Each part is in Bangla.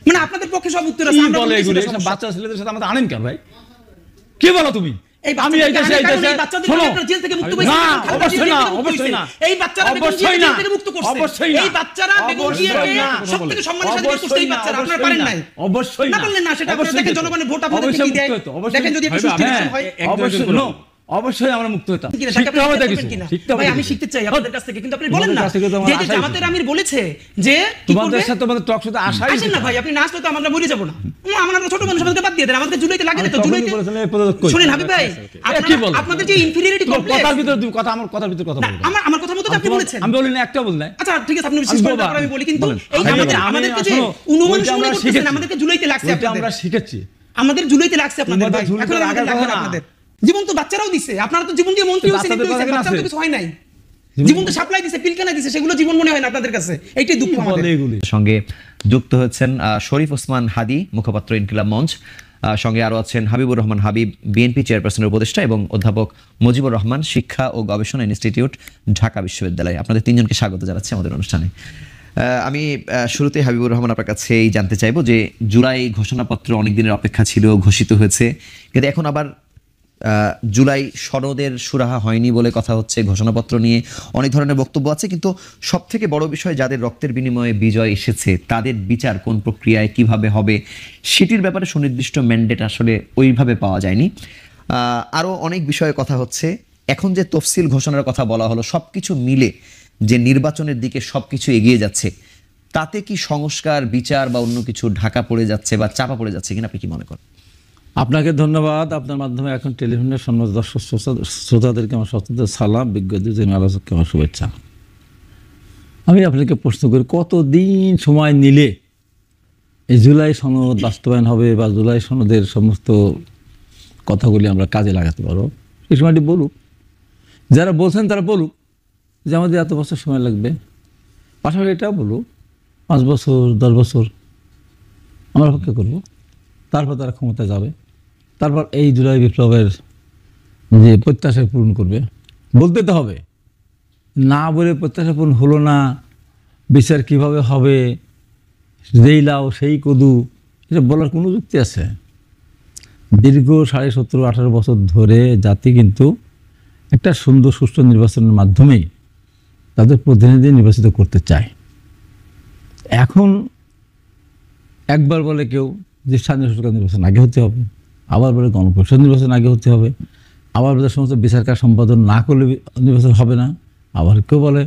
মানে আপনাদের পক্ষে সব উত্তর আছে, আমরা বলে এগুলো বাচ্চা ছেলেদের সাথে আমাদের আনেন কেন ভাই? কি বলো তুমি? আমি এই দেশে বাচ্চাদের জেল থেকে মুক্ত করেছি। না, অবশ্যই না, অবশ্যই না, এই বাচ্চারা অবশ্যই না, জেল থেকে মুক্ত করছে, অবশ্যই না, এই বাচ্চারা বেগম জিয়াকে সবথেকে সম্মানের সাথে করতে এই বাচ্চারা আপনারা পারেন নাই, অবশ্যই না পারলেন না, সেটা আপনারা দেখেন জনগণের ভোট আপনাদের কি দেয়, দেখেন যদি একটু সুষ্ঠু হয় অবশ্যই অবশ্যই আমরা মুক্ত হতাম। ভাই আমি শিখতে চাই আপনাদের কাছ থেকে, কিন্তু আপনি বলেন না যে জামাতের আমির বলেছে যে তোমাদের সাথে তোমাদের টক শোতে আসেন না ভাই, আপনি না আসলে তো আমরা মরে যাব না, আমরা ছোট মানুষ, আমাদেরকে বাদ দিয়ে দেন, আমাদের জুলাইতে লাগে না তো। জুলাইতে শুনেন হাবিব ভাই, আপনাদের যে ইনফিরিয়রিটি কমপ্লেক্স, কথার ভিতর তুমি কথা, আমার কথার ভিতর কথা বলবো, আমার কথা মতো আপনি বলেছেন, আমি বলি না, একটা বল না। আচ্ছা ঠিক আছে, আপনি শেষ করেন, তারপর আমি বলি। কিন্তু এই আমাদেরকে যে অনুমান করতেছেন, আমাদেরকে জুলাইতে লাগছে, আমরা শিখেছি, আমাদের জুলাইতে লাগছে আপনাদের ভাই, এখন আমাদের লাগবে না। আপনাদের জীবন তো বাচ্চারাও দিছে, আপনারা তো জীবন দিয়ে মন্ত্রী হয়েছেন, বাচ্চাদের কিছু হয় নাই, জীবন তো সাপ্লাই দিছে, পিলকানা দিছে, সেগুলো জীবন মনে হয় না আপনাদের কাছে, এইটাই দুঃখ আমাদের। সঙ্গে যুক্ত হচ্ছেন শরীফ ওসমান হাদি, মুখপাত্র ইনকিলাব মঞ্চ, সঙ্গে আরো আছেন হাবিবুর রহমান হাবিব, বিএনপি চেয়ারপারসনের উপদেষ্টা, এবং অধ্যাপক মুজিবুর রহমান, শিক্ষা ও গবেষণা ইনস্টিটিউট, ঢাকা বিশ্ববিদ্যালয়। আপনাদের তিনজনকে স্বাগত জানাচ্ছি আমাদের অনুষ্ঠানে। আমি শুরুতে হাবিবুর রহমান আপনার কাছেই জানতে চাইবো যে জুলাই ঘোষণাপত্র অনেক দিনের অপেক্ষা ছিল, ঘোষিত হয়েছে, কিন্তু এখন আবার জুলাই সনদের সুরাহা হয়নি বলে কথা হচ্ছে। ঘোষণাপত্র নিয়ে অনেক ধরনের বক্তব্য আছে, কিন্তু সব থেকে বড় বিষয় যাদের রক্তের বিনিময়ে বিজয় এসেছে তাদের বিচার কোন প্রক্রিয়ায় কিভাবে হবে সেটির ব্যাপারে সুনির্দিষ্ট ম্যান্ডেট আসলে ওইভাবে পাওয়া যায়নি। আরও অনেক বিষয়ে কথা হচ্ছে। এখন যে তফসিল ঘোষণার কথা বলা হলো, সব কিছু মিলে যে নির্বাচনের দিকে সব কিছু এগিয়ে যাচ্ছে, তাতে কি সংস্কার, বিচার বা অন্য কিছু ঢাকা পড়ে যাচ্ছে বা চাপা পড়ে যাচ্ছে কিনা, আপনি কি মনে করেন? আপনাকে ধন্যবাদ। আপনার মাধ্যমে এখন টেলিভিশনের সম্মানিত দর্শক শ্রোতাদেরকে আমার সত্যিত সালাম, বিজ্ঞদের আলোচককে আমার শুভেচ্ছা। আমি আপনাকে প্রশ্ন করি, কতদিন সময় নিলে এই জুলাই সনদ বাস্তবায়ন হবে বা জুলাই সনদের সমস্ত কথাগুলি আমরা কাজে লাগাতে পারবো? এই সময়টি বলুক, যারা বলছেন তারা বলুক যে আমাদের এত বছর সময় লাগবে। পাশাপাশি এটাও বলুক 5 বছর 10 বছর আমরা অপেক্ষা করবো, তারপর তারা ক্ষমতায় যাবে, তারপর এই জুলাই বিপ্লবের যে প্রত্যাশা পূরণ করবে। বলতে তো হবে, না বলে প্রত্যাশা পূরণ হলো না, বিচার কিভাবে হবে, যেই লাও সেই কদু, এটা বলার কোনো যুক্তি আছে? দীর্ঘ 17.5-18 বছর ধরে জাতি কিন্তু একটা সুন্দর সুষ্ঠু নির্বাচনের মাধ্যমেই তাদের প্রতিনিধি নির্বাচিত করতে চায়। এখন একবার বলে কেউ যে স্থানীয় সরকার নির্বাচন আগে হতে হবে, আবার বলে গণপরিষদ নির্বাচন আগে হতে হবে, আবার বলে সমস্ত বিচার কাজ সম্পাদন না করলে নির্বাচন হবে না, আবার কেউ বলে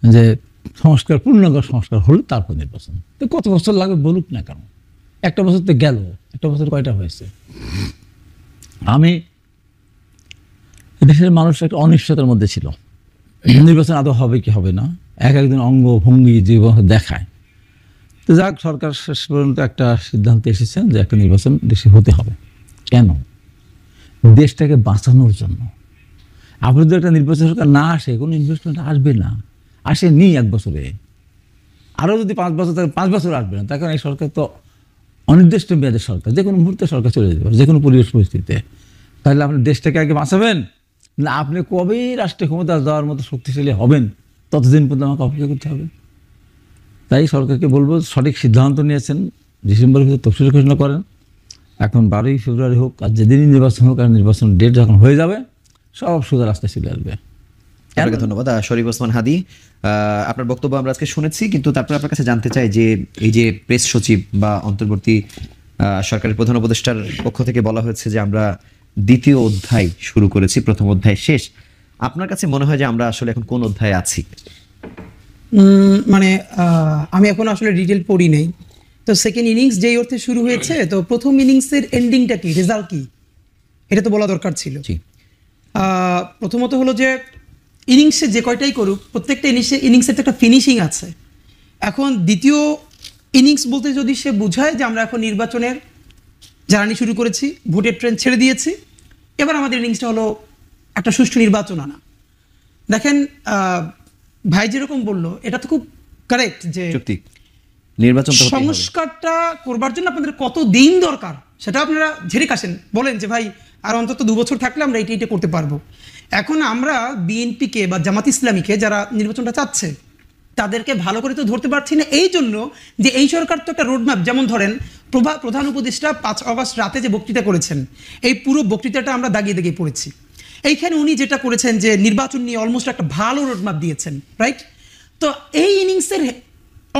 যে সংস্কার, পূর্ণাঙ্গ সংস্কার হলে তারপর নির্বাচন। তো কত বছর লাগবে বলুক না কেন? একটা বছর তো গেল, একটা বছর কয়টা হয়েছে? আমি দেশের মানুষ একটা অনিশ্চয়তার মধ্যে ছিল, নির্বাচন আদৌ হবে কি হবে না, একদিন অঙ্গ ভঙ্গি জীবন দেখায়। তো যাক, সরকার শেষ পর্যন্ত একটা সিদ্ধান্তে এসেছেন যে একটা নির্বাচন দেশে হতে হবে। কেন? দেশটাকে বাঁচানোর জন্য। আপনি যদি একটা নির্বাচন সরকার না আসে, কোনো ইনভেস্টমেন্ট আসবে না, আসেনি 1 বছরে, আরও যদি 5 বছর থাকে 5 বছর আসবে না। তার কারণ এই সরকার তো অনির্দিষ্ট মেয়াদের সরকার, যে কোনো মুহূর্তে সরকার চলে যেতে পারে, যে কোনো পরিবেশ পরিস্থিতিতে। তাহলে আপনি দেশটাকে আগে বাঁচাবেন না আপনি কবে রাষ্ট্রীয় ক্ষমতা দেওয়ার মতো শক্তিশালী হবেন ততদিন পর্যন্ত আমাকে অপেক্ষা করতে হবে। তাই সরকারকে বলবো, সঠিক সিদ্ধান্ত নিয়েছেন, ডিসেম্বরের ভিতরে তফসিল ঘোষণা করেন। এখন 12ই ফেব্রুয়ারি হোক আর যেদিনই নির্বাচন হোক, আর নির্বাচন ডেট যখন হয়ে যাবে সব সোজা রাস্তায় চলে আসবে। আপনাকে ধন্যবাদ শরীফ ওসমান হাদি। আপনার বক্তব্য আমরা আজকে শুনেছি, কিন্তু তারপরে আপনার কাছে জানতে চাই যে এই যে প্রেস সচিব বা অন্তর্বর্তী সরকারের প্রধান উপদেষ্টার পক্ষ থেকে বলা হয়েছে যে আমরা 2য় অধ্যায় শুরু করেছি, 1ম অধ্যায় শেষ। আপনার কাছে মনে হয় যে আমরা আসলে এখন কোন অধ্যায়ে আছি? মানে আমি এখন আসলে ডিটেল পড়ি নেই। তো সেকেন্ড ইনিংস যেই অর্থে শুরু হয়েছে, তো প্রথম ইনিংসের এন্ডিংটা কি, রেজাল্ট কি, এটা তো বলা দরকার ছিল। প্রথমত হলো যে ইনিংসে যে কয়টাই করুক, প্রত্যেকটা ইনিংসের একটা ফিনিশিং আছে। এখন 2য় ইনিংস বলতে যদি সে বোঝায় যে আমরা এখন নির্বাচনের জার্নি শুরু করেছি, ভোটের ট্রেন ছেড়ে দিয়েছি, এবার আমাদের ইনিংসটা হলো একটা সুষ্ঠু নির্বাচন আনা। দেখেন ভাই যেরকম বললো, এটা তো খুব কারেক্ট যে নির্বাচন সংস্কারটা করবার জন্য আপনাদের কত দিন দরকার সেটা আপনারা ঝেড়ে কাশেন, বলেন যে ভাই আর অন্তত 2 বছর থাকলে আমরা এটা করতে পারবো। এখন আমরা বিএনপিকে বা জামাত ইসলামীকে, যারা নির্বাচনটা চাচ্ছে, তাদেরকে ভালো করে তো ধরতে পারছি না, এই জন্য যে এই সরকার তো একটা রোডম্যাপ, যেমন ধরেন প্রধান উপদেষ্টা 5 অগস্ট রাতে যে বক্তৃতা করেছেন, এই পুরো বক্তৃতাটা আমরা দাগিয়ে দাগিয়ে পড়েছি। এইখানে উনি যেটা করেছেন যে নির্বাচন নিয়ে অলমোস্ট একটা ভালো রোডম্যাপ দিয়েছেন, রাইট? তো এই ইনিংসের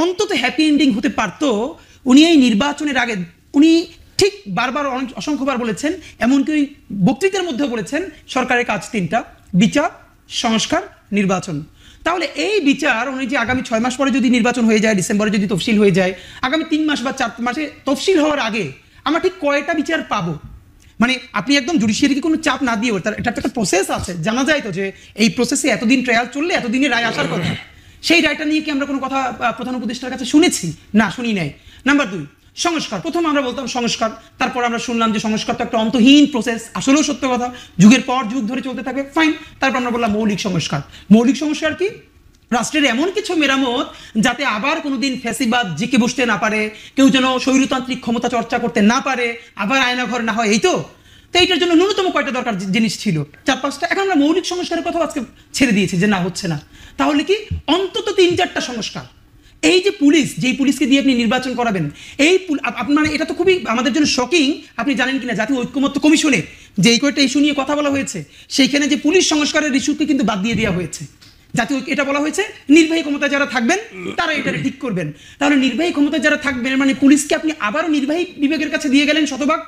অন্তত হ্যাপি এন্ডিং হতে পারতো উনি এই নির্বাচনের আগে, উনি ঠিক বারবার অসংখ্যবার বলেছেন, এমনকি ওই বক্তৃতার মধ্যেও বলেছেন সরকারের কাজ 3টা: বিচার, সংস্কার, নির্বাচন। তাহলে এই বিচার উনি যে আগামী 6 মাস পরে যদি নির্বাচন হয়ে যায়, ডিসেম্বরে যদি তফসিল হয়ে যায়, আগামী 3 মাস বা 4 মাসে তফসিল হওয়ার আগে আমরা ঠিক কয়টা বিচার পাবো? মানে আপনি একদম জুডিশিয়ারিকে কোনো চাপ না দিয়ে, এটা একটা প্রসেস আছে, জানা যায় তো যে এই প্রসেসে এতদিন ট্রায়াল চললে এতদিনে রায় আসার কথা। সেই রায়টা নিয়ে কি আমরা কোনো কথা প্রধান উপদেষ্টার কাছে শুনেছি? না, শুনি নাই। নাম্বার 2, সংস্কার। প্রথম আমরা বলতাম সংস্কার, তারপর আমরা শুনলাম যে সংস্কার তো একটা অন্তহীন প্রসেস, আসলেও সত্য কথা, যুগের পর যুগ ধরে চলতে থাকবে, ফাইন। তারপর আমরা বললাম মৌলিক সংস্কার। মৌলিক সংস্কার কি? রাষ্ট্রের এমন কিছু মেরামত যাতে আবার কোনোদিন ফ্যাসিবাদ জিকে বসতে না পারে, কেউ যেন স্বৈরতান্ত্রিক ক্ষমতা চর্চা করতে না পারে, আবার আয়নাঘর না হয়, এই তো। তো এইটার জন্য ন্যূনতম কয়টা দরকার জিনিস ছিল? 4-5টা। এখন আমরা মৌলিক সংস্কারের কথা আজকে ছেড়ে দিয়েছি যে না, হচ্ছে না। তাহলে কি অন্তত 3-4টা সংস্কার। এই যে পুলিশ, যেই পুলিশকে দিয়ে আপনি নির্বাচন করাবেন, এই আপনার এটা তো খুবই আমাদের জন্য শকিং। আপনি জানেন কিনা জাতীয় ঐক্যমত্য কমিশনে যেই কয়টা ইস্যু নিয়ে কথা বলা হয়েছে, সেইখানে যে পুলিশ সংস্কারের ইস্যুকে কিন্তু বাদ দিয়ে দেওয়া হয়েছে। জাতীয় এটা বলা হয়েছে নির্বাহী ক্ষমতা যারা থাকবেন তারা এটা ঠিক করবেন। তাহলে নির্বাহী ক্ষমতা যারা থাকবেন মানে পুলিশকে আপনি আবারও নির্বাহী বিভাগের কাছে দিয়ে গেলেন শতভাগ,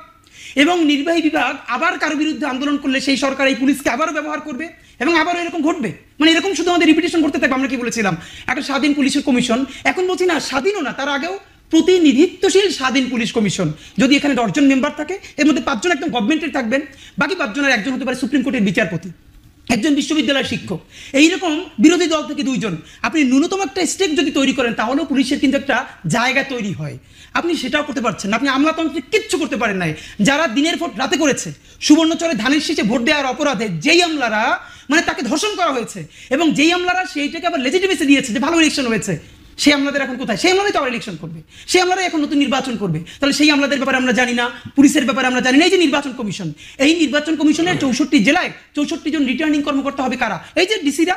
এবং নির্বাহী বিভাগ আবার কারো বিরুদ্ধে আন্দোলন করলে সেই সরকার এই পুলিশকে আবারও ব্যবহার করবে, এবং আবারও এরকম ঘটবে। মানে এরকম শুধু আমাদের রিপিটেশন করতে থাকবে। আমরা কি বলেছিলাম? একটা স্বাধীন পুলিশের কমিশন, এখন বলছি না স্বাধীনও না, তার আগেও প্রতিনিধিত্বশীল স্বাধীন পুলিশ কমিশন। যদি এখানে 10 জন মেম্বার থাকে, এর মধ্যে 5 জন একদম গভর্নমেন্টের থাকবেন, বাকি 5 জনের একজন হতে পারে সুপ্রিম কোর্টের বিচারপতি, একজন বিশ্ববিদ্যালয়ের শিক্ষক, এইরকম বিরোধী দল থেকে 2 জন। আপনি ন্যূনতম একটা স্টেপ যদি তৈরি করেন, তাহলেও পুলিশের কিন্তু একটা জায়গা তৈরি হয়। আপনি সেটাও করতে পারছেন না। আপনি আমলাতন্ত্রে কিচ্ছু করতে পারেন নাই। যারা দিনের ভোট রাতে করেছে, সুবর্ণচরে ধানের শীষে ভোট দেওয়ার অপরাধে যেই আমলারা, মানে তাকে ধর্ষণ করা হয়েছে, এবং যেই আমলারা সেইটাকে আবার লেজিটিমেসি দিয়েছে যে ভালো ইলেকশন হয়েছে, সেই আমলাদের এখন কোথায়? সেই আমলারাই তো আবার ইলেকশন করবে, সেই আমলারাই এখন নতুন নির্বাচন করবে। তাহলে সেই আমলাদের ব্যাপারে আমরা জানি না, পুলিশের ব্যাপারে আমরা জানি না। এই যে নির্বাচন কমিশন, এই নির্বাচন কমিশনের 64 জেলায় 64 জন রিটার্নিং কর্মকর্তা হবে কারা? এই যে ডিসিরা।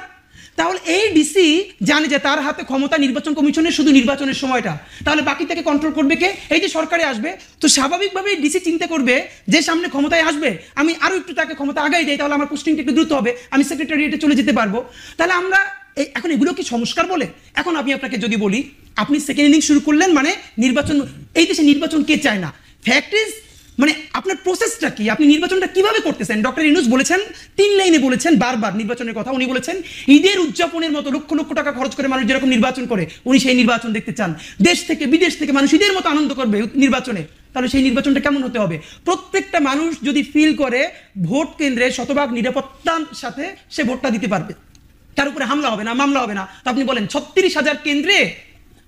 তাহলে এই ডিসি জানে যে তার হাতে ক্ষমতা নির্বাচন কমিশনের শুধু নির্বাচনের সময়টা, তাহলে বাকি থেকে কন্ট্রোল করবে কে? এই যে সরকারে আসবে, তো স্বাভাবিকভাবেই ডিসি চিন্তা করবে যে সামনে ক্ষমতায় আসবে, আমি আরো একটু তাকে ক্ষমতা আগাই দেই, তাহলে আমার পোস্টিংটা একটু দ্রুত হবে, আমি সেক্রেটারিয়েটে চলে যেতে পারবো। তাহলে আমরা এখন এগুলো কি সংস্কার বলে? এখন আমি আপনাকে যদি বলি, আপনি সেকেন্ড ইনিংস শুরু করলেন, মানে নির্বাচন, এই দেশে নির্বাচন কে চায় না? ফ্যাক্ট ইজ, মানে আপনার প্রসেসটা কি, আপনি নির্বাচনটা কিভাবে করতেছেন? ডক্টর ইউনূস বলেছেন, 3 লাইনে বলেছেন বারবার নির্বাচনের কথা। উনি বলেছেন ঈদের উদযাপনের মতো লক্ষ লক্ষ টাকা খরচ করে মানুষ যেরকম নির্বাচন করে, উনি সেই নির্বাচন দেখতে চান। দেশ থেকে বিদেশ থেকে মানুষ ঈদের মতো আনন্দ করবে নির্বাচনে। তাহলে সেই নির্বাচনটা কেমন হতে হবে? প্রত্যেকটা মানুষ যদি ফিল করে ভোট কেন্দ্রে শতভাগ নিরাপত্তার সাথে সে ভোটটা দিতে পারবে, তার উপরে হামলা হবে না, মামলা হবে না। তো আপনি বলেন 36,000 কেন্দ্রে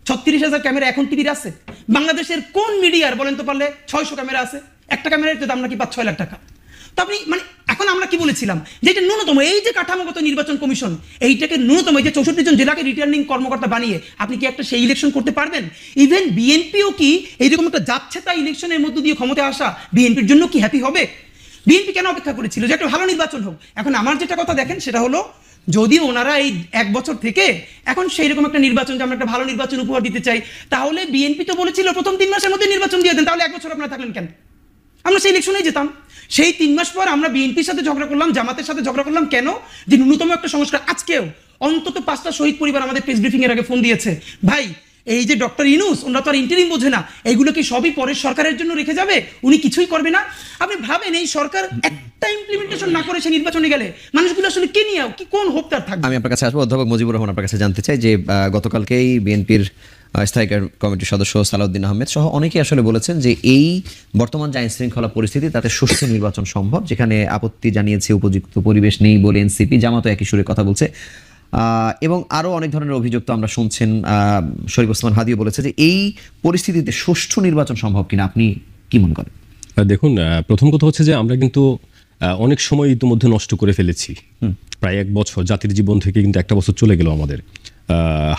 36,000 ক্যামেরা এখন টিভির আছে? বাংলাদেশের কোন মিডিয়ার বলেন তো পারলে 600 ক্যামেরা আছে? একটা ক্যামেরার তো দাম নাকি 5-6 লাখ টাকা। তো আপনি মানে এখন আমরা কি বলেছিলাম যে এটা ন্যূনতম, এই যে কাঠামোগত নির্বাচন কমিশন, এইটাকে ন্যূনতম, এই যে 64 জন জেলাকে রিটার্নিং কর্মকর্তা বানিয়ে আপনি কি একটা সেই ইলেকশন করতে পারবেন? ইভেন বিএনপিও কি এইরকম একটা যাচ্ছে তাই ইলেকশনের মধ্য দিয়ে ক্ষমতায় আসা বিএনপির জন্য কি হ্যাপি হবে? বিএনপি কেন অপেক্ষা করেছিল যে একটা ভালো নির্বাচন হোক? এখন আমার যেটা কথা দেখেন সেটা হলো, যদি ওনারা এই 1 বছর থেকে এখন সেই রকম একটা নির্বাচন, যে আমরা একটা ভালো নির্বাচন উপহার দিতে চাই, তাহলে বিএনপি তো বলেছিল প্রথম 3 মাসের মধ্যে নির্বাচন দিয়ে দেন, তাহলে 1 বছর আপনারা থাকলেন কেন? আমরা সেই ইলেকশনেই যেতাম। সেই 3 মাস পর আমরা বিএনপির সাথে ঝগড়া করলাম, জামাতের সাথে ঝগড়া করলাম, কেন? যে ন্যূনতম একটা সংস্কার। আজকেও অন্তত 5টা শহীদ পরিবার আমাদের প্রেস ব্রিফিং এর আগে ফোন দিয়েছে, ভাই এই যে ডক্টর ইউনূস, ওনারা তো আর ইন্টারিম বোঝে না, এগুলো কি সবই পরের সরকারের জন্য রেখে যাবে, উনি কিছুই করবে না? আপনি ভাবেন এই সরকার একটা ইমপ্লিমেন্টেশন না করে সে নির্বাচনে গেলে মানুষগুলো আসলে কি নিয়ে, কি কোন হোপ তার থাকবে? আমি আপনার কাছে আসবো। অধ্যাপক মুজিবুর রহমান, আপনার কাছে জানতে চাই যে গতকালকেই বিএনপির স্থায়ী কমিটির সদস্য সালাউদ্দিন আহমেদ সহ অনেকেই আসলে বলেছেন যে এই বর্তমান যে আইন শৃঙ্খলা পরিস্থিতি, তাতে সুষ্ঠু নির্বাচন সম্ভব, যেখানে আপত্তি জানিয়েছে উপযুক্ত পরিবেশ নেই বলে এনসিপি, জামাতও একই সুরে কথা বলছে, এবং আরো অনেক ধরনের অভিযোগ তো আমরা শুনছেন। শরীফ ওসমান হাদিও বলেছে যে এই পরিস্থিতিতে সুষ্ঠু নির্বাচন সম্ভব কিনা, আপনি কি মনে করেন? দেখুন, প্রথম কথা হচ্ছে যে আমরা কিন্তু অনেক সময় ইতিমধ্যে নষ্ট করে ফেলেছি। প্রায় 1 বছর, জাতির জীবন থেকে কিন্তু 1টা বছর চলে গেল আমাদের।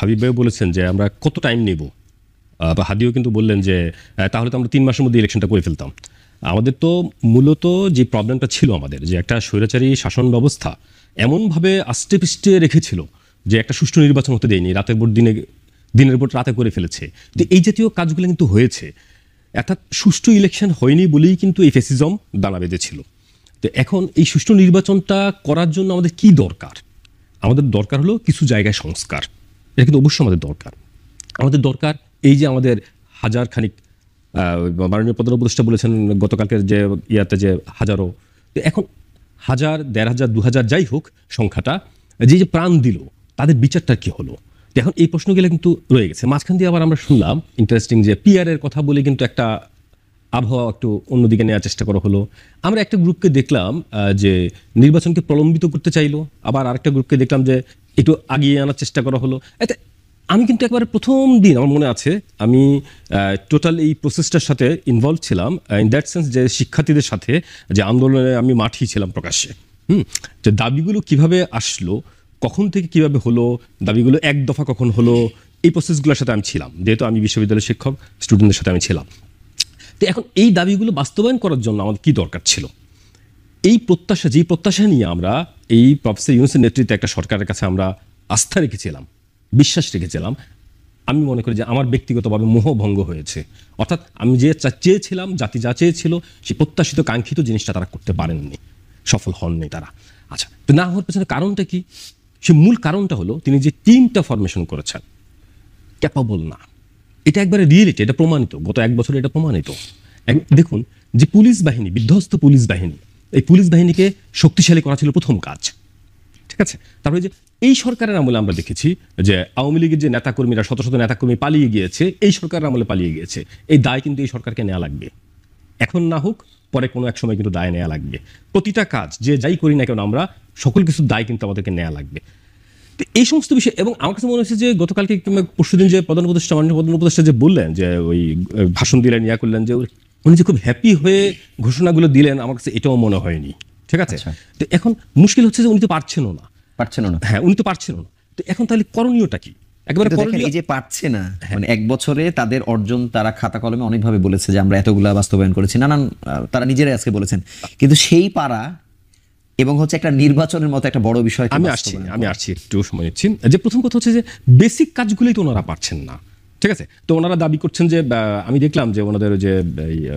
হাবিব ভাইও বলেছেন যে আমরা কত টাইম নেব, বা হাদিও কিন্তু বললেন যে তাহলে তো আমরা 3 মাসের মধ্যে ইলেকশনটা করে ফেলতাম। আমাদের তো মূলত যে প্রবলেমটা ছিল আমাদের, যে একটা স্বৈরাচারী শাসন ব্যবস্থা এমনভাবে আষ্টে পিষ্টে রেখেছিল যে একটা সুষ্ঠু নির্বাচন হতে দেয়নি, রাতের পর দিনের পর রাতে করে ফেলেছে। তো এই জাতীয় কাজগুলো কিন্তু হয়েছে। অর্থাৎ সুষ্ঠু ইলেকশন হয়নি বলেই কিন্তু এই ফ্যাসিজম দানা বেঁধেছিল। তো এখন এই সুষ্ঠু নির্বাচনটা করার জন্য আমাদের কি দরকার? আমাদের দরকার হলো কিছু জায়গায় সংস্কার, এটা কিন্তু অবশ্যই আমাদের দরকার। আমাদের দরকার এই যে আমাদের হাজার খানিক মাননীয় প্রধান উপদেষ্টা বলেছেন গতকালকের যে ইয়াতে যে হাজারো, তো এখন 1000, 1500, 2000 যাই হোক সংখ্যাটা, যে প্রাণ দিল তাদের বিচারটা কি হলো? তো এখন এই প্রশ্নগুলো কিন্তু রয়ে গেছে। মাঝখান দিয়ে আবার আমরা শুনলাম ইন্টারেস্টিং যে পিআরের কথা বলে কিন্তু একটা আবহাওয়া একটু অন্যদিকে নেওয়ার চেষ্টা করা হলো। আমরা একটা গ্রুপকে দেখলাম যে নির্বাচনকে প্রলম্বিত করতে চাইলো, আবার আরেকটা গ্রুপকে দেখলাম যে একটু আগিয়ে আনার চেষ্টা করা হলো। এতে আমি কিন্তু একবারে প্রথম দিন আমার মনে আছে আমি টোটাল এই প্রসেসটার সাথে ইনভলভ ছিলাম, ইন দ্যাট সেন্স যে শিক্ষার্থীদের সাথে যে আন্দোলনে আমি মাঠেই ছিলাম প্রকাশ্যে। যে দাবিগুলো কিভাবে আসলো, কখন থেকে কিভাবে হলো, দাবিগুলো এক দফা কখন হলো, এই প্রসেসগুলোর সাথে আমি ছিলাম, যেহেতু আমি বিশ্ববিদ্যালয়ের শিক্ষক, স্টুডেন্টদের সাথে আমি ছিলাম। তো এখন এই দাবিগুলো বাস্তবায়ন করার জন্য আমাদের কী দরকার ছিল? এই প্রত্যাশা, যেই প্রত্যাশা নিয়ে আমরা এই প্রফেসর ইউনূসের নেতৃত্বে একটা সরকারের কাছে আমরা আস্থা রেখেছিলাম, বিশ্বাস রেখেছিলাম, আমি মনে করি যে আমার ব্যক্তিগতভাবে মোহভঙ্গ হয়েছে। অর্থাৎ আমি যে চেয়েছিলাম, জাতি যা চেয়েছিল, সেই প্রত্যাশিত কাঙ্ক্ষিত জিনিসটা তারা করতে পারেননি, সফল হননি তারা। আচ্ছা, তো না হওয়ার পেছনে কারণটা কি? সে মূল কারণটা হলো তিনি যে টিমটা ফরমেশন করেছেন ক্যাপাবল না। এটা একবারে রিয়েলিটি, এটা প্রমাণিত, গত 1 বছরে এটা প্রমাণিত। দেখুন যে পুলিশ বাহিনী, বিধ্বস্ত পুলিশ বাহিনী, এই পুলিশ বাহিনীকে শক্তিশালী করা ছিল প্রথম কাজ, ঠিক আছে? তারপরে যে এই সরকারের আমলে আমরা দেখেছি যে আওয়ামী লীগের যে নেতাকর্মীরা, শত শত নেতাকর্মী পালিয়ে গিয়েছে, এই সরকারের আমলে পালিয়ে গিয়েছে। এই দায় কিন্তু এই সরকারকে নেওয়া লাগবে, এখন না হোক পরে কোনো এক সময় কিন্তু দায় নেওয়া লাগবে। প্রতিটা কাজ যে যাই করি না কেন আমরা সকল কিছুর দায় কিন্তু আমাদেরকে নেওয়া লাগবে। তো এই সমস্ত বিষয়, এবং আমার কাছে মনে হচ্ছে যে গতকালকে কিংবা পরশুদিন যে প্রধান উপদেষ্টা যে বললেন যে ওই ভাষণ দিলেন, ইয়া করলেন, যে উনি যে খুব হ্যাপি হয়ে ঘোষণাগুলো দিলেন, আমার কাছে এটাও মনে হয়নি, ঠিক আছে? তো এখন মুশকিল হচ্ছে যে উনি তো পারছেনও না। হ্যাঁ, উনি তো পারছেনও না। তো এখন তাহলে করণীয়টা কি? একবারে এই যে পারছে না, মানে 1 বছরে তাদের অর্জন তারা খাতা কলমে অনেকভাবে বলেছে যে আমরা এতগুলা বাস্তবায়ন করেছি, নানান তারা নিজেরাই আজকে বলেছেন, কিন্তু সেই পারা এবং হচ্ছে একটা নির্বাচনের মতো একটা বড় বিষয়। আমি আসছি একটু সময় নিচ্ছি। যে প্রথম কথা হচ্ছে যে বেসিক কাজগুলোই তো ওনারা পারছেন না, ঠিক আছে? তো ওনারা দাবি করছেন যে, আমি দেখলাম যে ওনাদের যে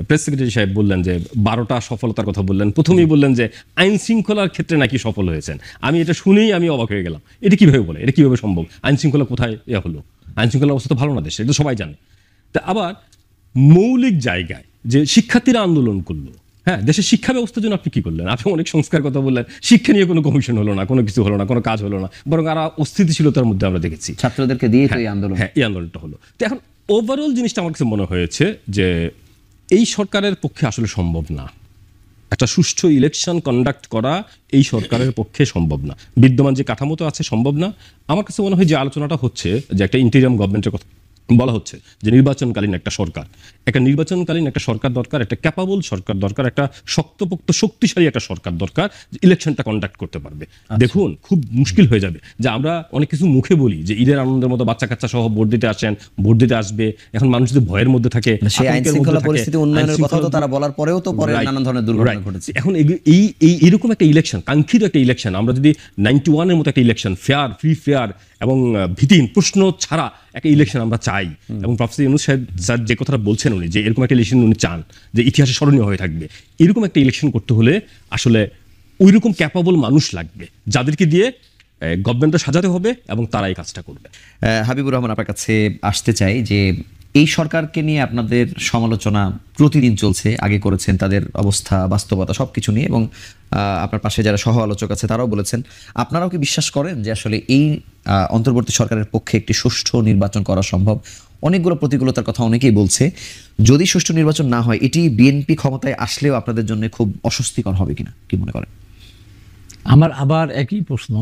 প্রেস সেক্রেটারি সাহেব বললেন যে 12টা সফলতার কথা বললেন, প্রথমেই বললেন যে আইন শৃঙ্খলার ক্ষেত্রে নাকি সফল হয়েছেন। আমি এটা শুনেই আমি অবাক হয়ে গেলাম, এটা কিভাবে বলে, এটা কিভাবে সম্ভব? আইন শৃঙ্খলা কোথায় হলো? আইন শৃঙ্খলার অবস্থা তো ভালো না দেশে, এটা সবাই জানে। তা আবার মৌলিক জায়গায় যে শিক্ষার্থীরা আন্দোলন করলো, হ্যাঁ, দেশের শিক্ষা ব্যবস্থার জন্য আপনি কি করলেন? আপনি অনেক সংস্কার কথা বললেন, শিক্ষা নিয়ে কোনো কমিশন হলো না, কোনো কিছু হলো না, কোনো কাজ হলো না, বরং আরো অস্থিতিশীলতার মধ্যে আমরা দেখেছি। ছাত্রদেরকে দিয়ে তো এই আন্দোলন, হ্যাঁ, এই আন্দোলনটা হলো। তো এখন ওভারঅল জিনিসটা আমার কাছে মনে হয়েছে যে এই সরকারের পক্ষে আসলে সম্ভব না, একটা সুষ্ঠু ইলেকশন কন্ডাক্ট করা এই সরকারের পক্ষে সম্ভব না। বিদ্যমান যে কাঠামো তো আছে, সম্ভব না। আমার কাছে মনে হয় যে আলোচনাটা হচ্ছে যে একটা ইন্টেরিয়াম গভর্নমেন্টের কথা বলা হচ্ছে, যে নির্বাচনকালীন একটা সরকার, দরকার, একটা ক্যাপাবল সরকার দরকার, একটা শক্তপোক্ত শক্তিশালী একটা সরকার দরকার, যে ইলেকশনটা কন্ডাক্ট করতে পারবে। দেখুন খুব মুশকিল হয়ে যাবে যে আমরা অনেক কিছু মুখে বলি যে ঈদের আনন্দের মতো বাচ্চা কাচ্চা সহ ভোট দিতে আসেন, ভোট দিতে আসবে, এখন মানুষ যদি ভয়ের মধ্যে থাকে, সেই আইন শৃঙ্খলা পরিস্থিতি উন্নয়নের কথা তো তারা বলার পরেও তো পরে নানান ধরনের দুর্ঘটনা ঘটেছে। এখন এইরকম একটা ইলেকশন, কাঙ্ক্ষিত একটা ইলেকশন, আমরা যদি 91-এর মতো একটা ইলেকশন, ফেয়ার, ফ্রি ফেয়ার এবং ভীতিহীন প্রশ্ন ছাড়া একটা ইলেকশন আমরা চাই, এবং প্রফেসর ইউনূস সাহেব স্যার যে কথাটা বলছেন উনি, যে এরকম একটা ইলেকশন উনি চান যে ইতিহাসে স্মরণীয় হয়ে থাকবে, এরকম একটা ইলেকশন করতে হলে আসলে ওইরকম ক্যাপাবল মানুষ লাগবে, যাদেরকে দিয়ে গভর্নমেন্টটা সাজাতে হবে এবং তারা এই কাজটা করবে। হাবিবুর রহমান, আপনার কাছে আসতে চাই যে এই সরকারকে নিয়ে আপনাদের সমালোচনা প্রতিদিন চলছে, আগে করেছেন তাদের অবস্থা, বাস্তবতা সবকিছু নিয়ে, এবং আপনার পাশে যারা সহ আলোচক আছে তারাও বলেছেন। আপনারাও কি বিশ্বাস করেন যে আসলে এই অন্তর্বর্তী সরকারের পক্ষে একটি সুষ্ঠু নির্বাচন করা সম্ভব? অনেকগুলো প্রতিকূলতার কথা অনেকেই বলছে, যদি সুষ্ঠু নির্বাচন না হয় এটি বিএনপি ক্ষমতায় আসলেও আপনাদের জন্য খুব অস্বস্তিকর হবে কিনা, কি মনে করেন? আমার আবার একই প্রশ্ন,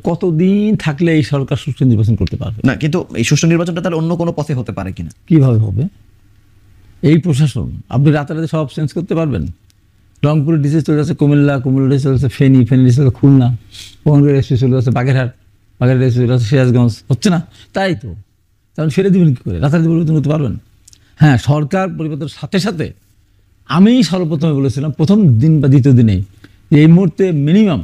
কতদিন থাকলে এই সরকার সুষ্ঠু নির্বাচন করতে পারবে না, কিন্তু এই সুষ্ঠু নির্বাচনটা তাহলে অন্য কোনো পথে হতে পারে কিনা? কিভাবে হবে? এই প্রশাসন আপনি রাতারাতি সব চেঞ্জ করতে পারবেন? রংপুরের ডিসি চলে যাচ্ছে কুমিল্লা, ডিসি চলে যাচ্ছে ফেনী ডিসি চলে খুলনা, পঙ্গের ডিসি চলে যাচ্ছে বাগেরহাট ডিসি চলে যাচ্ছে সিরাজগঞ্জ, হচ্ছে না? তাই তো, তাহলে সেরে দিবেন কি করে? রাতারাতি পরিবর্তন করতে পারবেন? হ্যাঁ, সরকার পরিবর্তনের সাথে সাথে আমি সর্বপ্রথমে বলেছিলাম প্রথম দিন বা দ্বিতীয় দিনেই, এই মুহূর্তে মিনিমাম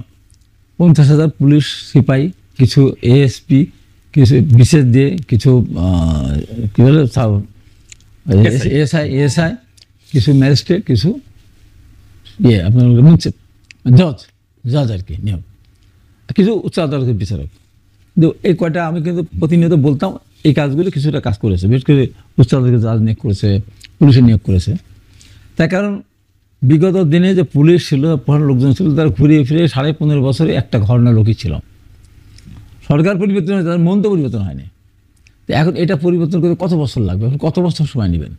50,000 পুলিশ সিপাহী কিছু এএসপি, কিছু বিশেষ দিয়ে, কিছু কী বলে এসআই, কিছু ম্যাজিস্ট্রেট, কিছু আপনার জজ আর কি নিয়োগ, কিছু উচ্চ আদালতের বিচারক। কিন্তু এই কয়টা আমি কিন্তু প্রতিনিয়ত বলতাম এই কাজগুলো কিছুটা কাজ করেছে, বিশেষ করে উচ্চ আদালতের জাজ নিয়োগ করেছে, পুলিশে নিয়োগ করেছে। তার কারণ বিগত দিনে যে পুলিশ ছিল, পুরানো লোকজন ছিল, তারা ঘুরিয়ে ফিরে 15.5 বছরে একটা ঘটনার লোকই ছিল। সরকার পরিবর্তন হয়েছে, তার মন তো পরিবর্তন হয়নি। তো এখন এটা পরিবর্তন করতে কত বছর লাগবে, এখন কত বছর সময় নেবেন?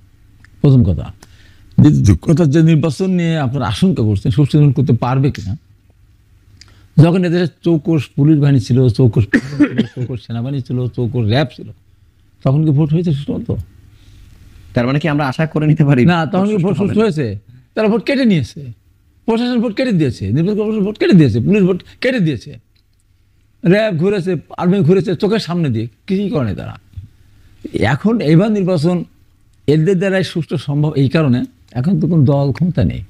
প্রথম কথা। দ্বিতীয় কথা, যে নির্বাচন নিয়ে আপনারা আশঙ্কা করছেন, সুষ্ঠু করতে পারবে কিনা? যখন এদেশে চৌকস পুলিশ বাহিনী ছিল, চৌকস সেনাবাহিনী ছিল, চৌকস র্যাব ছিল, তখন কি ভোট হয়েছে সুষ্ঠু? তার মানে কি আমরা আশা করে নিতে পারি না, তখন কি ভোট সুষ্ঠু হয়েছে? তারা ভোট কেটে নিয়েছে, প্রশাসন ভোট কেটে দিয়েছে, নির্বাচন কমিশন ভোট কেটে দিয়েছে, পুলিশ ভোট কেটে দিয়েছে, র্যাব ঘুরেছে, আর্মি ঘুরেছে, চোখের সামনে দিয়ে কিছুই করেনি তারা। এখন এবার নির্বাচন এদের দ্বারাই সুষ্ঠু সম্ভব এই কারণে এখন তো কোনো দল ক্ষমতা নেই।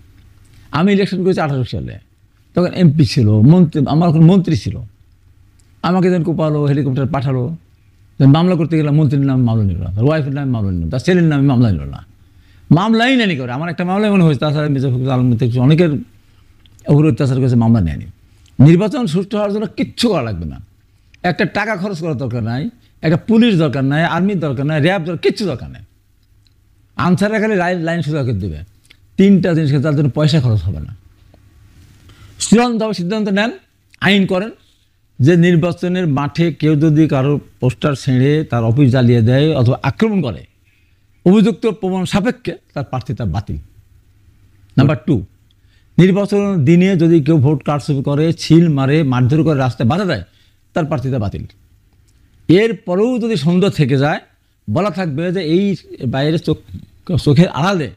আমি ইলেকশন করেছি 18 সালে, তখন এমপি ছিল, মন্ত্রী, আমার এখন মন্ত্রী ছিল, আমাকে যখন কোপালো, হেলিকপ্টার পাঠালো, মামলা করতে গেলাম, মন্ত্রীর নামে মামলা নিল না, তার ওয়াইফের নামে মামলা নিল না, তার ছেলের নামে মামলা নিল না, মামলাই নেয়নি করে। আমার একটা মামলাই মনে হয়েছে, তাছাড়া মির্জা ফখরুল আলম অনেকের উপর অত্যাচার করেছে, মামলা নেয়নি। নির্বাচন সুষ্ঠু হওয়ার জন্য কিচ্ছু করা লাগবে না, একটা টাকা খরচ করার দরকার নাই, একটা পুলিশ দরকার নাই, আর্মির দরকার নাই, র্যাব দরকার, কিচ্ছু দরকার নেই। আনসাররা খালি লাইন সোজা করে দেবে, 3টা জিনিস, তার জন্য পয়সা খরচ হবে না। চূড়ান্তভাবে সিদ্ধান্ত নেন, আইন করেন যে নির্বাচনের মাঠে কেউ যদি কারোর পোস্টার ছেড়ে তার অফিস জ্বালিয়ে দেয় অথবা আক্রমণ করে, অভিযুক্ত প্রমাণ সাপেক্ষে তার প্রার্থিতা বাতিল। নাম্বার 2, নির্বাচনের দিনে যদি কেউ ভোট কারচুপি করে, ছিল মারে, মারধর করে, রাস্তায় বাধা দেয়, তার প্রার্থিতা বাতিল। এরপরেও যদি সন্দেহ থেকে যায়, বলা থাকবে যে এই বাইরে চোখের আড়ালে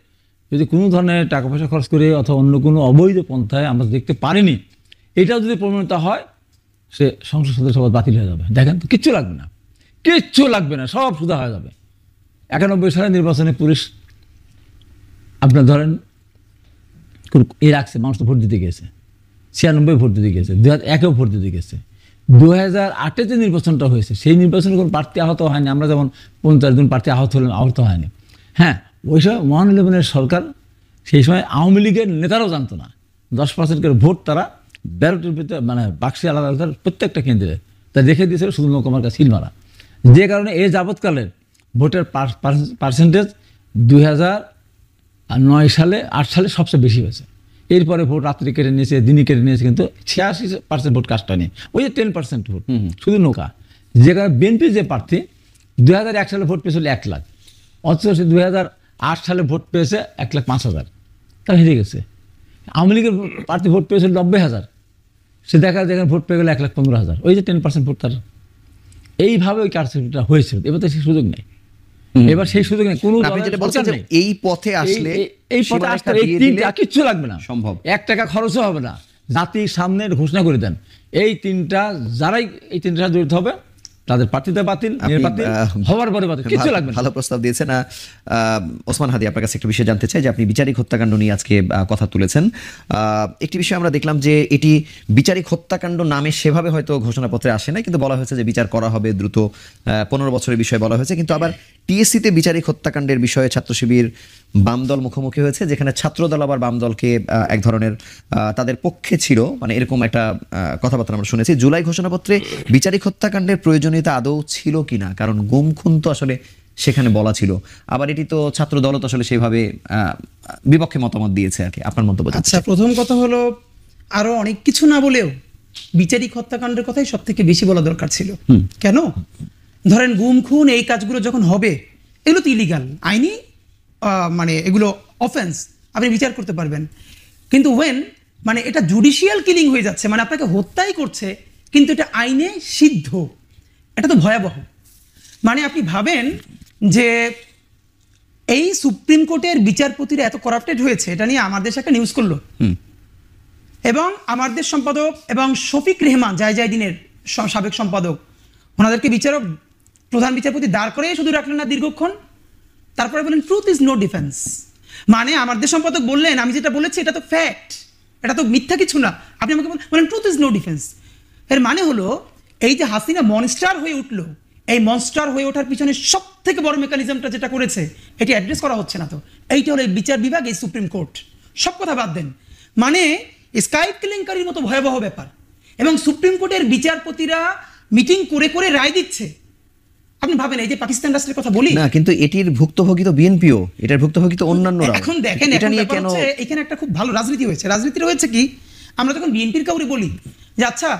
যদি কোনো ধরনের টাকা পয়সা খরচ করে অথবা অন্য কোনো অবৈধ পন্থায় আমরা দেখতে পারিনি, এটাও যদি প্রমাণিত হয়, সে সংসদ সদস্য পদ বাতিল হয়ে যাবে। দেখেন তো, কিচ্ছু লাগবে না, কিচ্ছু লাগবে না, সব সুদা হয়ে যাবে। 91 সালে নির্বাচনে পুলিশ আপনার ধরেন এ রাখছে, মানুষ তো ভোট দিতে গেছে, 96 ভোট দিতে গেছে, 2001-এও ভোট দিতে গেছে। 2008-এ যে নির্বাচনটা হয়েছে, সেই নির্বাচনে কোনো প্রার্থী আহত হয়নি। আমরা যেমন 50 জন প্রার্থী আহত হয়নি। হ্যাঁ, ওই সময় 111-এর সরকার, সেই সময় আওয়ামী লীগের নেতারাও জানতো না, 10% করে ভোট তারা ব্যালটের ভিতরে, মানে বাক্সে আলাদা আলাদা প্রত্যেকটা কেন্দ্রে তা রেখে দিয়েছিল, শুধু নৌকামার্কা সিল মারা। যে কারণে এই যাবৎকালের ভোটের পার্সেন্টেজ 2009 সালে 8 সালে সবচেয়ে বেশি হয়েছে। এরপরে ভোট রাত্রি কেটে নিয়েছে, দিনই কেটে নিয়েছে, কিন্তু 86% ভোট কাজটা নেই, ওই যে 10% ভোট শুধু নৌকা। যেখানে বিএনপি যে প্রার্থী 2001 সালে ভোট পেয়েছিল 1 লাখ, অথচ সে 2008 সালে ভোট পেয়েছে 1,05,000, তার হেরে গেছে। আওয়ামী লীগের প্রার্থী ভোট পেয়েছিল 90,000, সে দেখা যেখানে ভোট পেয়ে গেল 1,15,000, ওই যে 10% ভোট তার। এইভাবে ওই কারচুপিটা হয়েছিল। এবার তো সেই সুযোগ নেই, এবার সেই সুযোগ নেই, কোনো এই পথে আসলে এই পথে আসলে এই 3টা কিচ্ছু লাগবে না, সম্ভব, 1 টাকা খরচও হবে না। জাতির সামনে ঘোষণা করে দেন, এই 3টা যারাই এই 3টার সাথে জড়িত হবে তাদের প্রার্থিতা বাতিল, হওয়ার পরে বাতিল, কিচ্ছু লাগবে না। ভালো প্রস্তাব দিয়েছেন ওসমান হাদি। আপনার কাছে একটা বিষয় জানতে চাই যে আপনি বিচারিক হত্যাকাণ্ড নিয়ে আজকে কথা তুলেছেন। একটি বিষয় আমরা দেখলাম যে এটি বিচারিক হত্যাকাণ্ড নামে সেভাবে হয়তো ঘোষণাপত্রে আসে না, কিন্তু বলা হয়েছে যে বিচার করা হবে দ্রুত, 15 বছরের বিষয় বলা হয়েছে। কিন্তু আবার টিএসসিতে বিচারিক হত্যাকাণ্ডের বিষয়ে ছাত্র শিবির বামদল মুখোমুখি হয়েছে, যেখানে ছাত্রদল আবার বামদলকে এক ধরনের তাদের পক্ষে ছিল, মানে এরকম একটা কথাবার্তা আমরা শুনেছি। জুলাই ঘোষণাপত্রে বিচারিক হত্যাকাণ্ডের প্রয়োজনীয়তা আদৌ ছিল কিনা, কারণ গুম খুন তো আসলে সেখানে বলা ছিল, আবার এটি তো ছাত্রদলও তো আসলে সেভাবে বিপক্ষে মতামত দিয়েছে আর কি। আপনার মন্তব্য? আচ্ছা, প্রথম কথা হলো আরো অনেক কিছু না বলেও বিচারিক হত্যাকাণ্ডের কথাই সব থেকে বেশি বলা দরকার ছিল। কেন? ধরেন গুম খুন এই কাজগুলো যখন হবে, এগুলো তো ইলিগাল, আইনি মানে এগুলো অফেন্স, আপনি বিচার করতে পারবেন। কিন্তু মানে এটা জুডিশিয়াল কিলিং হয়ে যাচ্ছে, মানে আপনাকে হত্যাই করছে, কিন্তু এটা আইনে সিদ্ধ, এটা তো ভয়াবহ। মানে আপনি ভাবেন যে এই সুপ্রিম কোর্টের বিচারপতিরা এত করাপ্টেড হয়েছে, এটা নিয়ে আমার দেশ একটা নিউজ করলো, এবং আমার দেশ সম্পাদক এবং শফিক রেহমান জায়দিনের সাবেক সম্পাদক, ওনাদেরকে বিচারক প্রধান বিচারপতি দাঁড় করে শুধু রাখলেন না দীর্ঘক্ষণ, তারপরে বললেন ট্রুথ ইজ নো ডিফেন্স। মানে আমার দেশ সম্পাদক বললেন, আমি যেটা বলেছি এটা তো ফ্যাক্ট, এটা তো মিথ্যা কিছু না, আপনি আমাকে বলেন ট্রুথ ইজ নো ডিফেন্স। এর মানে হলো এই যে হাসিনা মনস্টার হয়ে উঠলো, এই মনস্টার হয়ে ওঠার পিছনে সব থেকে বড় মেকানিজমটা যেটা করেছে এটি অ্যাড্রেস করা হচ্ছে না। তো এইটা হলো এই বিচার বিভাগ, এই সুপ্রিম কোর্ট। সব কথা বাদ দেন, মানে স্কাই কেলেঙ্কারির মতো ভয়াবহ ব্যাপার, এবং সুপ্রিম কোর্টের বিচারপতিরা মিটিং করে করে রায় দিচ্ছে। আপনি ভাবেন, এই যে পাকিস্তান রাষ্ট্রের কথা বলি না, কিন্তু এটির ভুক্তভোগী তো বিএনপিও, এটার ভুক্তভোগী তো অন্যান্যরা। এখন দেখেন, এটা নিয়ে কেন এখানে একটা খুব ভালো রাজনীতি হয়েছে। রাজনীতি রয়েছে কি, আমরা যখন বিএনপির কাউরে বলি যে আচ্ছা,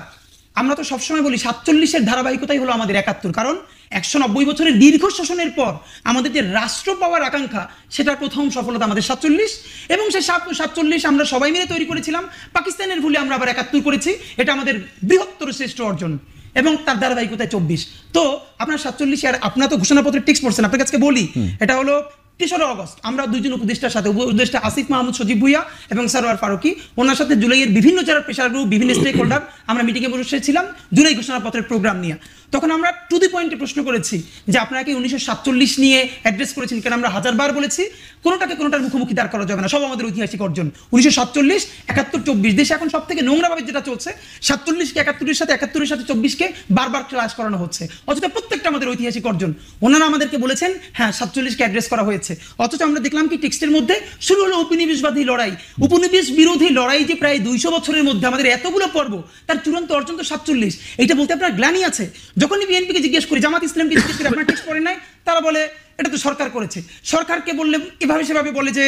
আমরা তো সবসময় বলি 47-এর ধারাবাহিকতাই হলো আমাদের 71, কারণ 190 বছরের দীর্ঘ শাসনের পর আমাদের যে রাষ্ট্র পাওয়ার আকাঙ্ক্ষা, সেটার প্রথম সফলতা আমাদের 47, এবং সেই 47 আমরা সবাই মিলে তৈরি করেছিলাম। পাকিস্তানের ভুলে আমরা আবার 71 করেছি, এটা আমাদের বৃহত্তর শ্রেষ্ঠ অর্জন, এবং তার ধারাবাহিকতায় 24। তো আপনার 47, আর আপনার তো ঘোষণাপত্রের টেক্সট পড়ছেন, আপনার কাছে বলি, এটা হলো 3 আগস্ট আমরা দুইজন উপদেষ্টার সাথে, উপদেষ্টা আসিফ মাহমুদ সজীব ভুইয়া এবং সরওয়ার ফারুকি, ওনার সাথে জুলাইয়ের বিভিন্ন যারা প্রেশার গ্রুপ, বিভিন্ন স্টেক হোল্ডার, আমরা মিটিংয়ে বসেছিলাম জুলাই ঘোষণাপত্রের প্রোগ্রাম নিয়ে। তখন আমরা টু দি পয়েন্টে প্রশ্ন করেছি যে আপনারা কি 1947 নিয়ে অ্যাড্রেস করেছেন? কারণ আমরা 1000বার বলেছি কোনোটার মুখোমুখি দাঁড় করা যাবে না, সব আমাদের ঐতিহাসিক অর্জন। 1947, 71, 24 দেশে এখন সব থেকে নোংরাভাবে যেটা চলছে, 47কে 71-এর সাথে, 71-এর সাথে 24কে বারবার ক্লাস করানো হচ্ছে, অথচ প্রত্যেকটা আমাদের ঐতিহাসিক অর্জন। ওনারা আমাদেরকে বলেছেন হ্যাঁ 47কে অ্যাড্রেস করা হয়েছে, অথচ আমরা দেখলাম কি টেক্সটের মধ্যে শুরু হলো উপনিবেশবাদী লড়াই, উপনিবেশ বিরোধী লড়াই, যে প্রায় 200 বছরের মধ্যে আমাদের এতগুলো পর্ব, তার চূড়ান্ত অর্জন তো 47। এটা বলতে আপনার গ্লানি আছে? যখনই বিএনপিকে জিজ্ঞেস করি, জামাত ইসলামকে জিজ্ঞেস করি আপনার টেক্সট পড়েন নাই, তারা বলে এটা তো সরকার করেছে। সরকারকে বললে এভাবে সেভাবে বলে যে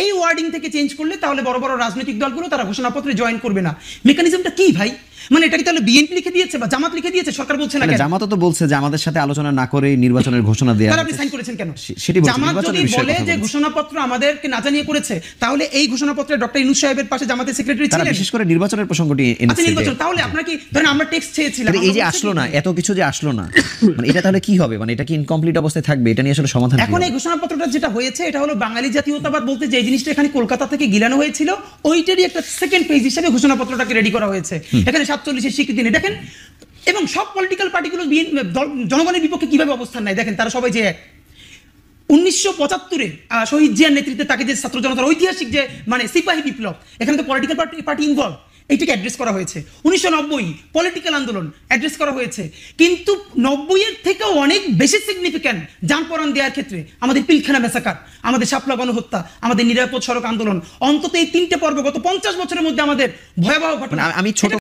এই ওয়ার্ডিং থেকে চেঞ্জ করলে তাহলে বড় বড় রাজনৈতিক দলগুলো তারা ঘোষণাপত্রে জয়েন করবে না। মেকানিজমটা কি ভাই? মানে এটা কি তাহলে বিএনপি লিখে দিয়েছে বা জামাত লিখে দিয়েছে, সরকার বলছে না কেন? জামাত তো বলছে যে আমাদের সাথে আলোচনা না করে নির্বাচনের ঘোষণা দেয়া। তাহলে আপনি সাইন করেছেন কেন? সেটি বলছে, জামাত যদি নির্বাচনের বিষয়ে বলে কথা যে বলছে। ঘোষণাপত্র আমাদেরকে না জানিয়ে করেছে, তাহলে এই ঘোষণাপত্রে ডক্টর ইউনূস সাহেবের পাশে জামাতের সেক্রেটারি তারা ছিলেন। বিশেষ করে নির্বাচনের প্রসঙ্গটি আচ্ছা, এনেছে। নির্বাচন, তাহলে আপনার কি ধরেন আমরা টেক্সট চেয়েছিলাম, এই যে আসলো না, এত কিছু যে আসলো না, মানে এটা তাহলে কি হবে? মানে এটা কি ইনকমপ্লিট অবস্থায় থাকবে? এটা নিয়ে আসলে সমাধান কি এখন হবে? এই ঘোষণাপত্রটা যেটা হয়েছে, এটা হলো বাঙালি জাতীয়তাবাদ বলতে যে জিনিসটা এখানে কলকাতা থেকে গিলানো হয়েছিল, ওইটারই একটা সেকেন্ড পেজ হিসেবে ঘোষণাপত্রটাকে রেডি করা হয়েছে। এখানে 47-এর স্বীকৃতি নেই দেখেন, এবং সব পলিটিক্যাল পার্টিগুলো জনগণের বিপক্ষে কিভাবে অবস্থান নেয় দেখেন, তারা সবাই যে 1975-এ শহীদ জিয়ার নেতৃত্বে তাকে যে ছাত্র জনতার ঐতিহাসিক যে মানে সিপাহী বিপ্লব, এখানে তো পলিটিক্যাল পার্টি ইনভলভ, এইটাকে অ্যাড্রেস করা হয়েছে। 1990 পলিটিক্যাল আন্দোলন অ্যাড্রেস করা হয়েছে, কিন্তু 90-এর থেকেও অনেক বেশি সিগনিফিক্যান্ট জানপরাণ দেওয়ার ক্ষেত্রে আমাদের পিলখানা মেসাকার, আমাদের শাপলা গণহত্যা, আমাদের নিরাপদ সড়ক আন্দোলন, অন্তত এই 3টে পর্ব গত 50 বছরের মধ্যে আমাদের ভয়াবহ ঘটনা। আমি ছোট